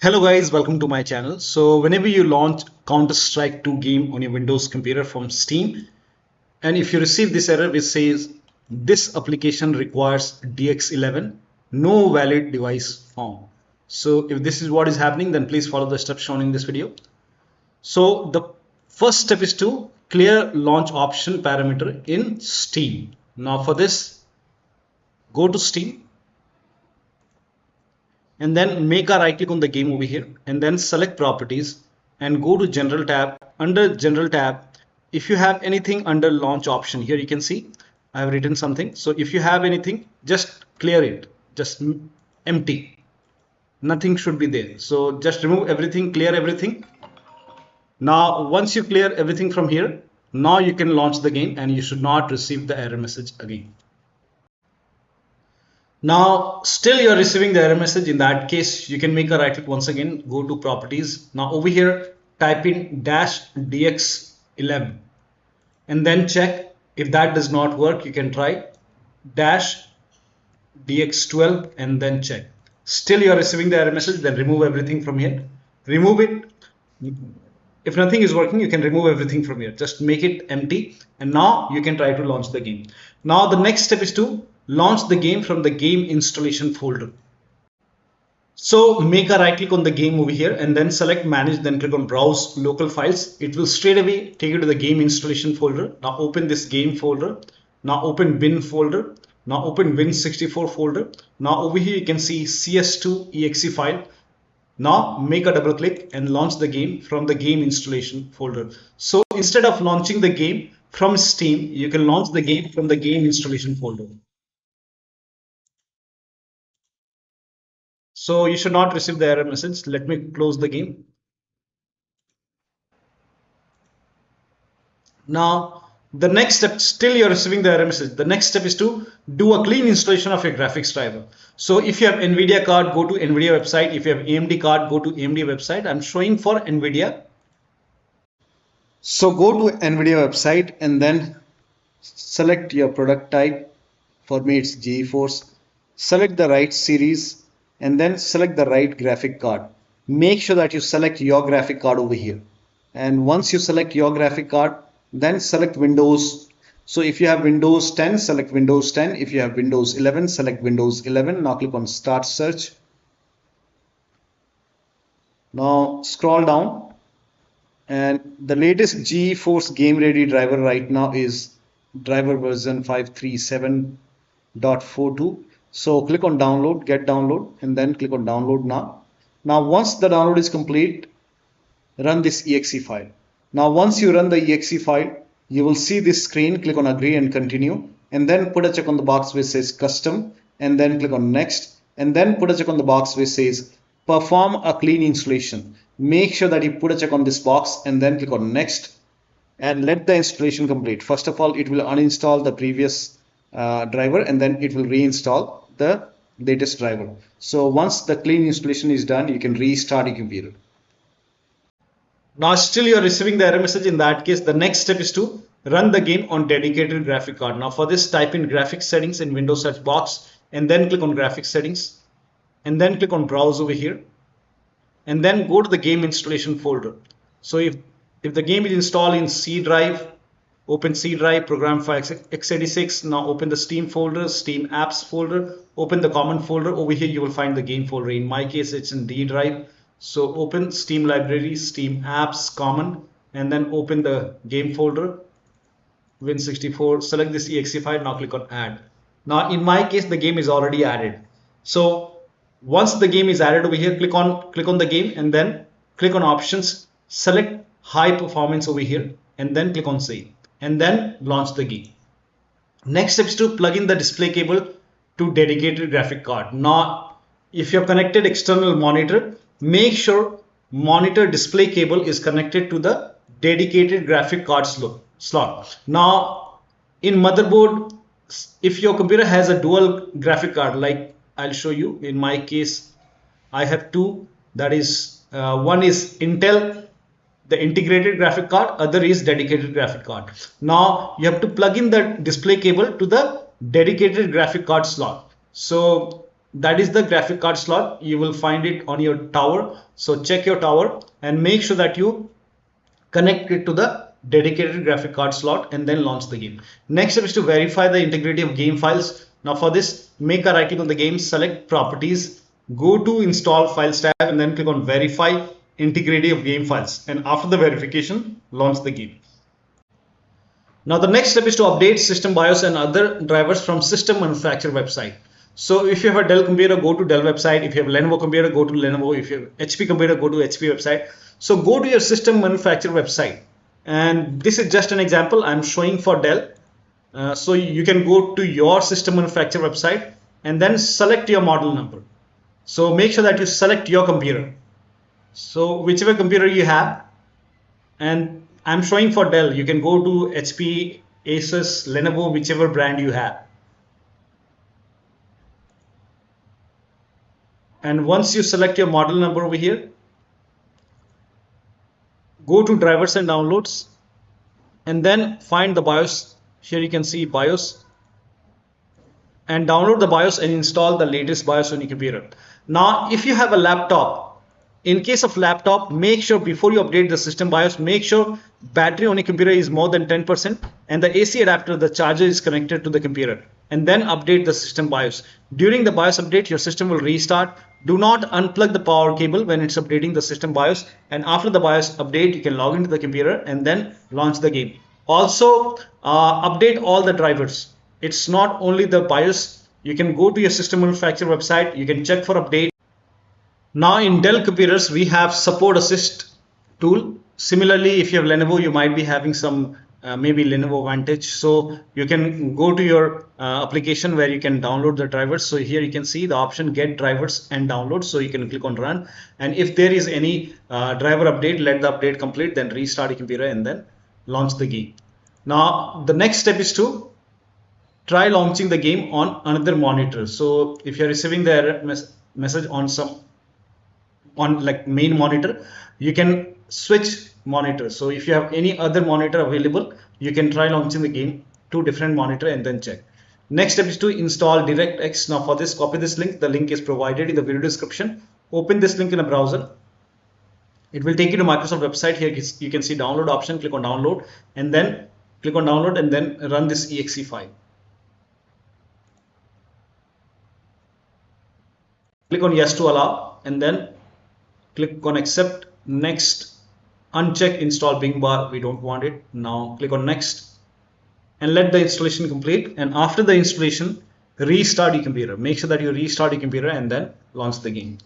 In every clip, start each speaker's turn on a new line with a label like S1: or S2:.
S1: Hello guys, welcome to my channel. So whenever you launch Counter-Strike 2 game on your Windows computer from Steam, and if you receive this error which says this application requires DX11, no valid device found. So if this is what is happening, then please follow the steps shown in this video. So the first step is to clear launch option parameter in Steam. Now for this, go to Steam and then make a right click on the game over here and then select properties and go to general tab. Under general tab, if you have anything under launch option, here you can see I have written something. So if you have anything, just clear it, just empty, nothing should be there. So just remove everything, clear everything. Now once you clear everything from here, now you can launch the game and you should not receive the error message again. Now still you're receiving the error message. In that case, you can make a right click once again, go to properties. Now over here, type in -DX11 and then check. If that does not work, you can try -DX12 and then check. Still you're receiving the error message, then remove everything from here. Remove it. If nothing is working, you can remove everything from here. Just make it empty and now you can try to launch the game. Now the next step is to launch the game from the game installation folder. So make a right click on the game over here and then select manage, then click on browse local files. It will straight away take you to the game installation folder. Now open this game folder. Now open bin folder. Now open win64 folder. Now over here you can see CS2 exe file. Now make a double click and launch the game from the game installation folder. So instead of launching the game from Steam, you can launch the game from the game installation folder. So you should not receive the error message. Let me close the game. Now the next step, still you're receiving the error message. The next step is to do a clean installation of your graphics driver. So if you have NVIDIA card, go to NVIDIA website. If you have AMD card, go to AMD website. I'm showing for NVIDIA. So go to NVIDIA website and then select your product type. For me it's GeForce. Select the right series and then select the right graphic card. Make sure that you select your graphic card over here. And once you select your graphic card, then select Windows. So if you have Windows 10, select Windows 10. If you have Windows 11, select Windows 11. Now click on Start Search. Now scroll down. And the latest GeForce Game Ready driver right now is driver version 537.42. So click on download, get download, and then click on download now. Now once the download is complete, run this exe file. Now once you run the exe file, you will see this screen. Click on agree and continue, and then put a check on the box which says custom, and then click on next, and then put a check on the box which says perform a clean installation. Make sure that you put a check on this box and then click on next and let the installation complete. First of all, it will uninstall the previous driver and then it will reinstall the latest driver. So once the clean installation is done, you can restart your computer. Now still you are receiving the error message. In that case, the next step is to run the game on dedicated graphic card. Now for this, type in graphics settings in Windows search box and then click on graphics settings and then click on browse over here and then go to the game installation folder. So if the game is installed in C drive, open C drive, program file x86. Now open the Steam folder, Steam apps folder, open the common folder. Over here you will find the game folder. In my case it's in D drive. So open Steam library, Steam apps, common, and then open the game folder, win64, select this exe file. Now click on add. Now in my case the game is already added. So once the game is added over here, click on the game and then click on options, select high performance over here and then click on save and then launch the game. Next step is to plug in the display cable to dedicated graphic card. Now if you have connected external monitor, make sure monitor display cable is connected to the dedicated graphic card slot. Now in motherboard, if your computer has a dual graphic card, like I'll show you, in my case I have two, that is one is Intel, the integrated graphic card, other is dedicated graphic card. Now you have to plug in the display cable to the dedicated graphic card slot. So that is the graphic card slot. You will find it on your tower. So check your tower and make sure that you connect it to the dedicated graphic card slot and then launch the game. Next step is to verify the integrity of game files. Now for this, make a right click on the game, select properties, go to install files tab and then click on verify integrity of game files. And after the verification, launch the game. Now the next step is to update system BIOS and other drivers from system manufacturer website. So if you have a Dell computer, go to Dell website. If you have a Lenovo computer, go to Lenovo. If you have HP computer, go to HP website. So go to your system manufacturer website. And this is just an example I'm showing for Dell. So you can go to your system manufacturer website and then select your model number. So make sure that you select your computer. So whichever computer you have, and I'm showing for Dell, you can go to HP, Asus, Lenovo, whichever brand you have. And once you select your model number over here, go to drivers and downloads and then find the BIOS. Here you can see BIOS and download the BIOS and install the latest BIOS on your computer. Now, if you have a laptop, in case of laptop, make sure before you update the system BIOS, make sure battery on your computer is more than 10% and the AC adapter, the charger is connected to the computer, and then update the system BIOS. During the BIOS update, your system will restart. Do not unplug the power cable when it's updating the system BIOS, and after the BIOS update, you can log into the computer and then launch the game. Also, update all the drivers. It's not only the BIOS. You can go to your system manufacturer website, you can check for update. Now in Dell computers, we have support assist tool. Similarly, if you have Lenovo, you might be having some maybe Lenovo Vantage. So you can go to your application where you can download the drivers. So here you can see the option get drivers and download. So you can click on run. And if there is any driver update, let the update complete, then restart your computer and then launch the game. Now the next step is to try launching the game on another monitor. So if you're receiving the error message on like main monitor, you can switch monitors. So if you have any other monitor available, you can try launching the game to different monitor and then check. Next step is to install DirectX. Now for this, copy this link. The link is provided in the video description. Open this link in a browser. It will take you to Microsoft website. Here you can see download option. Click on download and then click on download and then run this exe file. Click on yes to allow and then click on accept, next, uncheck install Bing bar, we don't want it. Now click on next and let the installation complete, and after the installation restart your computer. Make sure that you restart your computer and then launch the game.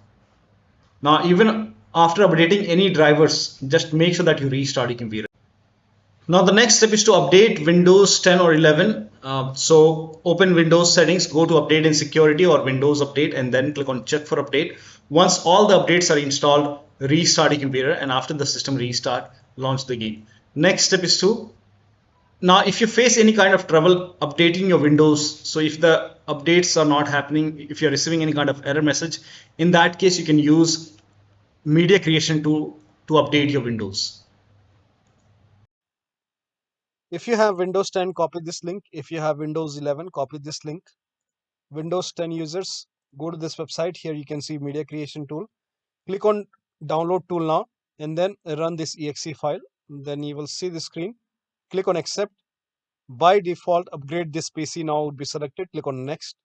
S1: Now even after updating any drivers, just make sure that you restart your computer. Now the next step is to update Windows 10 or 11. So open Windows settings, go to update and security or Windows update and then click on check for update. Once all the updates are installed, restart your computer, and after the system restart, launch the game. Next step is to, now if you face any kind of trouble updating your Windows, so if the updates are not happening, if you're receiving any kind of error message, in that case you can use media creation tool to update your Windows.
S2: If you have Windows 10, copy this link. If you have Windows 11, copy this link. Windows 10 users, go to this website. Here you can see media creation tool. Click on download tool now and then run this exe file. Then you will see the screen. Click on accept. By default, upgrade this PC now would be selected. Click on next.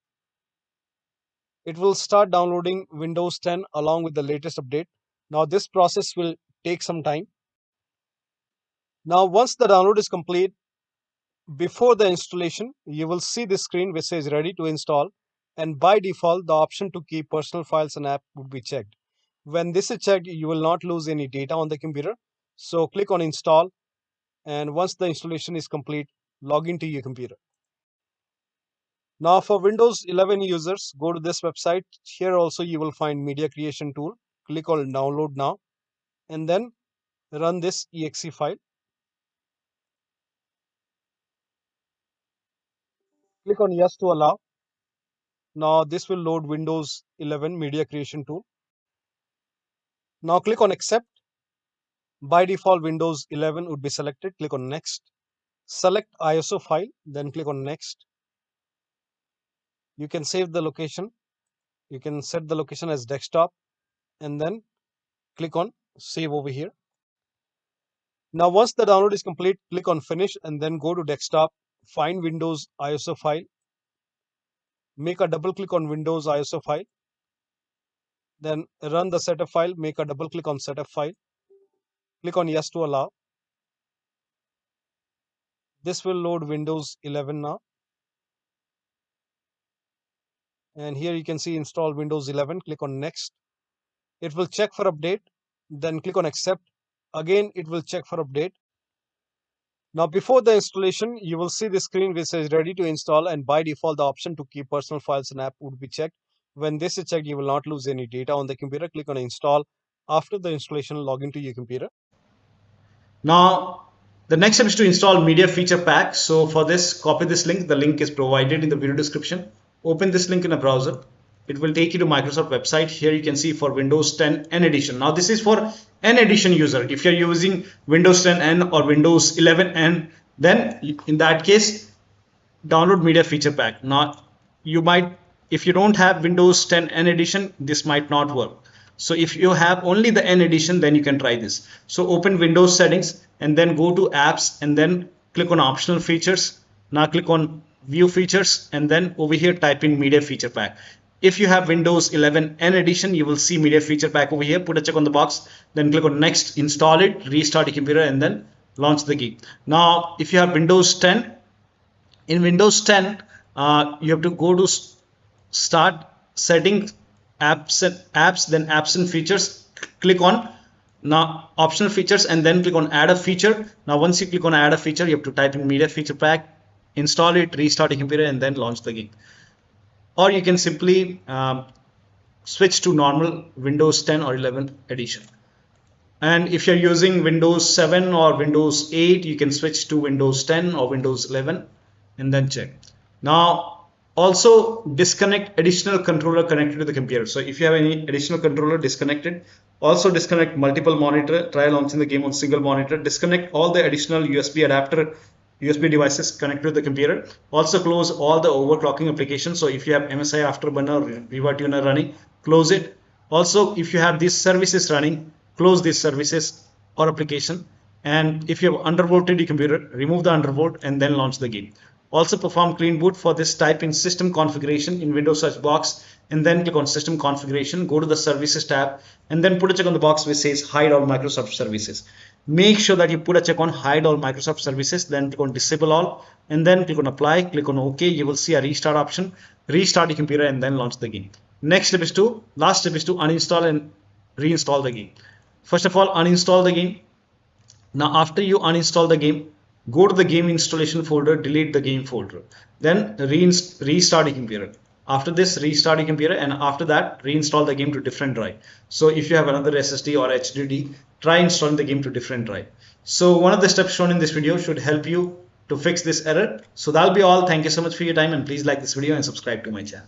S2: It will start downloading Windows 10 along with the latest update. Now this process will take some time. Now once the download is complete, before the installation, you will see this screen which says ready to install, and by default the option to keep personal files and app would be checked. When this is checked, you will not lose any data on the computer. So click on install, and once the installation is complete, log into your computer. Now for Windows 11 users, go to this website. Here also you will find media creation tool. Click on download now and then run this exe file. Click on yes to allow. Now this will load Windows 11 media creation tool. Now click on accept. By default, Windows 11 would be selected. Click on next. Select ISO file, then click on next. You can save the location You can set the location as desktop and then click on save over here. Now once the download is complete, click on finish and then go to desktop, find Windows ISO file, make a double click on Windows ISO file, then run the setup file, make a double click on setup file, click on yes to allow. This will load Windows 11 now. And here you can see install Windows 11, click on next. It will check for update, then click on accept. Again, it will check for update. Now before the installation, you will see the screen which says ready to install, and by default the option to keep personal files and app would be checked. When this is checked, you will not lose any data on the computer. Click on install. After the installation, log into your computer.
S1: Now the next step is to install media feature pack. So for this, copy this link. The link is provided in the video description. Open this link in a browser. It will take you to Microsoft website. Here you can see for Windows 10 N edition. Now this is for N edition user. If you're using Windows 10 N or Windows 11 N, then in that case, download media feature pack. Now you might, if you don't have Windows 10 N edition, this might not work. So if you have only the N edition, then you can try this. So open Windows settings and then go to apps and then click on optional features. Now click on view features and then over here type in media feature pack. If you have Windows 11 N edition, you will see media feature pack over here. Put a check on the box, then click on next, install it, restart your computer and then launch the game. Now if you have Windows 10, in Windows 10 you have to go to start, settings, apps, then apps and features. Click on now optional features and then click on add a feature. Now once you click on add a feature, you have to type in media feature pack, install it, restart your computer and then launch the game. Or you can simply switch to normal Windows 10 or 11 edition. And if you're using Windows 7 or Windows 8, you can switch to Windows 10 or Windows 11 and then check. Now also disconnect additional controller connected to the computer. So if you have any additional controller disconnected, also disconnect multiple monitor, try launching the game on single monitor, disconnect all the additional USB adapter USB devices connected to the computer. Also close all the overclocking applications. So if you have MSI Afterburner or rivatuner running, close it. Also if you have these services running, close these services or application. And if you have undervolted your computer, remove the undervolt and then launch the game. Also perform clean boot. For this, type in system configuration in Windows search box and then click on system configuration, go to the services tab and then put a check on the box which says hide all Microsoft services. Make sure that you put a check on hide all Microsoft services, then click on disable all and then click on apply, click on OK. You will see a restart option, restart your computer and then launch the game. Last step is to uninstall and reinstall the game. First of all, uninstall the game. Now after you uninstall the game, go to the game installation folder, delete the game folder, then restart your computer. After this, restart your computer and after that reinstall the game to different drive. So if you have another SSD or HDD, try installing the game to different drive. So one of the steps shown in this video should help you to fix this error. So that'll be all. Thank you so much for your time and please like this video and subscribe to my channel.